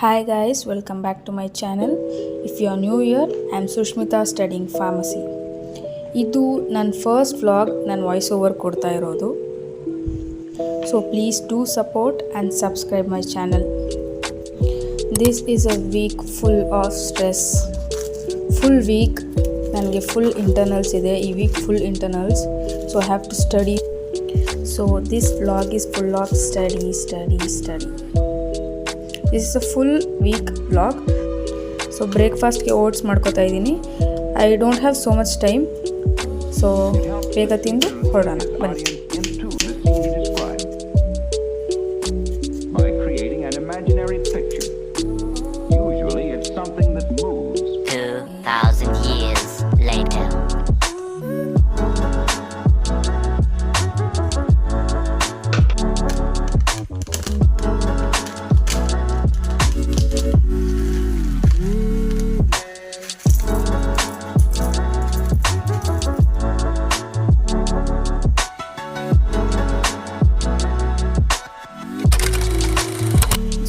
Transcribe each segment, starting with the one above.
Hi guys, welcome back to my channel. If you are new here, I am Sushmita studying pharmacy. ಇದು ನನ್ನ first vlog ನಾನು voice over ಕೊಡ್ತಾ ಇರೋದು. So please do support and subscribe my channel. This is a week full of stress. Full week ನನಗೆ full internals ಇದೆ. ಈ week full internals. So I have to study. So this vlog is full of study. This is a full week vlog. So breakfast ke oats ಮಾಡ್ಕೊತಾ ಇದೀನಿ. I don't have so much time. So ಬೇಗ ತಿಂದು ಹೊರಡೋಣ ಬನ್ನಿ. By creating an imaginary picture. Usually it's something that moves. 2,000 years later.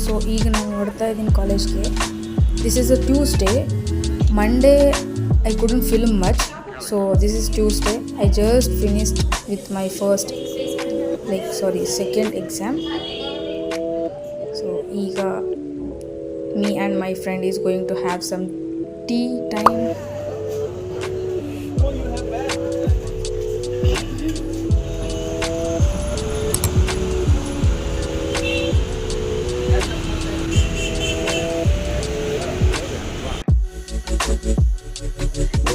So ಈಗ ನಾನು ಹೊರಡ್ತಾ ಇದ್ದೀನಿ ಕಾಲೇಜ್ಗೆ. This is a Tuesday. Monday I couldn't film much. So this is Tuesday. I just finished with my second exam. So ಈಗ me and my friend is going to have some tea time.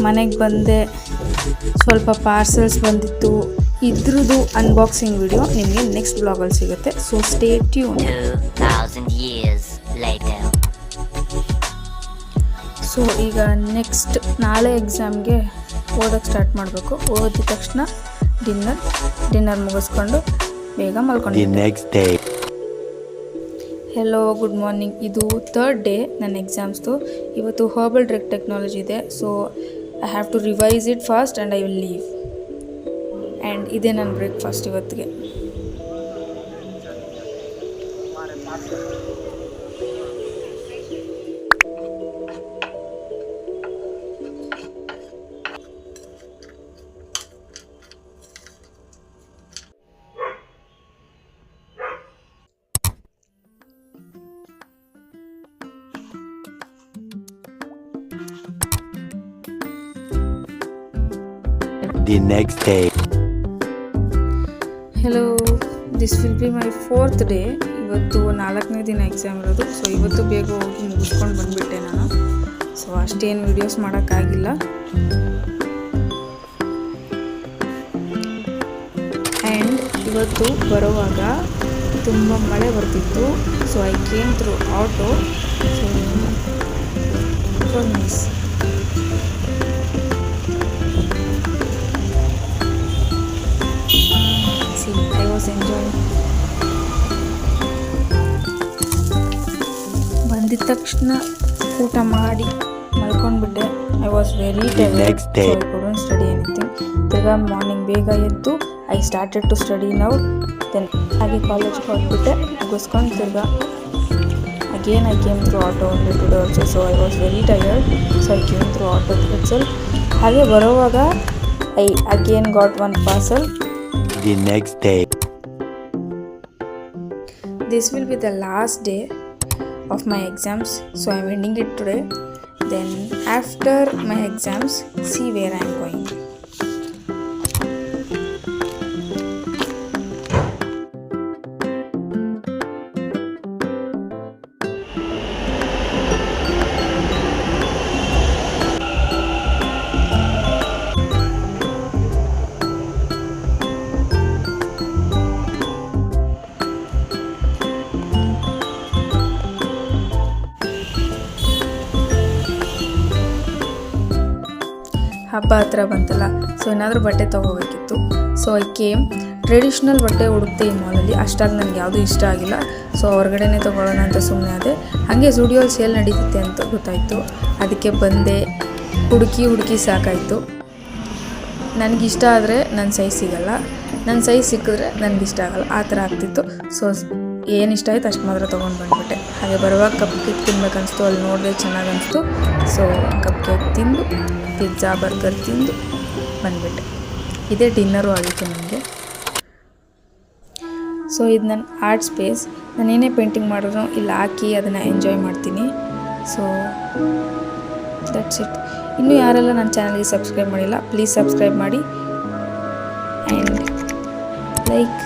ಮನೆಗೆ ಬಂದೆ, ಸ್ವಲ್ಪ parcels ಬಂದಿತ್ತು. ಇದ್ರದ್ದು unboxing video ನಿಮಗೆ next ಬ್ಲಾಗಲ್ಲಿ ಸಿಗುತ್ತೆ. So stay tune. 2,000 years later. So ಈಗ next ನಾಳೆ ಎಕ್ಸಾಮ್ಗೆ ಓದೋಕ್ಕೆ ಸ್ಟಾರ್ಟ್ ಮಾಡಬೇಕು. ಓದಿದ ತಕ್ಷಣ ಡಿನ್ನರ್ ಮುಗಿಸ್ಕೊಂಡು ಬೇಗ ಮಲ್ಕೊಂಡು. Hello, good morning. ಇದು ಥರ್ಡ್ ಡೇ ನನ್ನ ಎಕ್ಸಾಮ್ಸ್ದು. ಇವತ್ತು ಹರ್ಬಲ್ ಡ್ರಗ್ ಟೆಕ್ನಾಲಜಿ ಇದೆ. So I have to revise it fast and I will leave. And ಇದೇ ನನ್ನ ಬ್ರೇಕ್ಫಾಸ್ಟ್ ಇವತ್ತಿಗೆ. The next day. Hello, this will be my 4th day. ಇವತ್ತು 4ನೇ ದಿನ ಎಕ್ಸಾಮ್ ಇರೋದು. ಸೊ ಇವತ್ತು ಬೇಗ ಹೋಗಿ ಮುಗಿಸ್ಕೊಂಡು ಬಂದುಬಿಟ್ಟೆ ನಾನು. ಸೊ ಅಷ್ಟೇನು ವೀಡಿಯೋಸ್ ಮಾಡೋಕ್ಕಾಗಿಲ್ಲ. ಆ್ಯಂಡ್ ಇವತ್ತು ಬರುವಾಗ ತುಂಬ ಮಳೆ ಬರ್ತಿತ್ತು. So I came through auto. So it was nice. I was enjoying. ಬಂದಿದ ತಕ್ಷಣ ಊಟ ಮಾಡಿ ಮಲ್ಕೊಂಡ್ಬಿಟ್ಟೆ. I was very tired. So I couldn't study anything. ತಿರ್ಗಾ ಮಾರ್ನಿಂಗ್ ಬೇಗ ಎದ್ದು I started to study now. Then ಹಾಗೆ ಕಾಲೇಜ್ಗೆ ಹೋಗ್ಬಿಟ್ಟೆ. ಮುಗಿಸ್ಕೊಂಡು ತಿರ್ಗಾ again I came through auto only today also. So I was very tired. So I came through auto itself. ಹಾಗೆ ಬರೋವಾಗ I again got one parcel. The next day. This will be the last day of my exams, so I am ending it today. Then after my exams, see where I am going. ಹಬ್ಬ ಹತ್ರ ಬಂತಲ್ಲ, so ಏನಾದರೂ ಬಟ್ಟೆ ತೊಗೋಬೇಕಿತ್ತು. So I came. Traditional ಬಟ್ಟೆ ಹುಡುಕ್ತೆ ಈ ಮಾಲಲ್ಲಿ. ಅಷ್ಟಾಗಿ ನನಗೆ ಯಾವುದೂ ಇಷ್ಟ ಆಗಿಲ್ಲ. ಸೊ ಹೊರಗಡೆನೇ ತೊಗೊಳ್ಳೋಣ ಅಂತ ಸುಮ್ಮನೆ ಅದೇ. ಹಾಗೆ ಸ್ಟುಡಿಯೋಲ್ಲಿ ಸೇಲ್ ನಡೀತಿತ್ತೆ ಅಂತ ಗೊತ್ತಾಯಿತು. ಅದಕ್ಕೆ ಬಂದೆ. ಹುಡುಕಿ ಸಾಕಾಯಿತು. ನನಗಿಷ್ಟ ಆದರೆ ನನ್ನ ಸೈಜ್ ಸಿಗಲ್ಲ, ನನ್ನ ಸೈಜ್ ಸಿಕ್ಕಿದ್ರೆ ನನಗಿಷ್ಟ ಆಗಲ್ಲ, ಆ ಥರ ಆಗ್ತಿತ್ತು. ಸೊ ಏನು ಇಷ್ಟ ಆಯ್ತು ಅಷ್ಟು ಮಾತ್ರ ತೊಗೊಂಡು ಬಂದುಬಿಟ್ಟೆ. ಹಾಗೆ ಬರುವಾಗ ಕಪ್ ಕೇಕ್ ತಿನ್ಬೇಕನ್ನಿಸ್ತು, ಅಲ್ಲಿ ನೋಡಿದೆ ಚೆನ್ನಾಗಿ ಅನಿಸ್ತು. ಸೊ ಕಪ್ ಕೇಕ್ ತಿಂದು ಪಿಜ್ಜಾ ಬರ್ಗರ್ ತಿಂದು ಬಂದುಬಿಟ್ಟೆ. ಇದೇ ಡಿನ್ನರು ಆಗಿತ್ತು ನನಗೆ. ಸೊ ಇದು ನನ್ನ ಆರ್ಟ್ ಸ್ಪೇಸ್. ನಾನು ಏನೇ ಪೇಂಟಿಂಗ್ ಮಾಡಿದ್ರು ಇಲ್ಲಿ ಹಾಕಿ ಅದನ್ನು ಎಂಜಾಯ್ ಮಾಡ್ತೀನಿ. So that's it. ಇನ್ನೂ ಯಾರೆಲ್ಲ ನನ್ನ ಚಾನಲ್ಗೆ ಸಬ್ಸ್ಕ್ರೈಬ್ ಮಾಡಿಲ್ಲ, ಪ್ಲೀಸ್ ಸಬ್ಸ್ಕ್ರೈಬ್ ಮಾಡಿ ಆ್ಯಂಡ್ ಲೈಕ್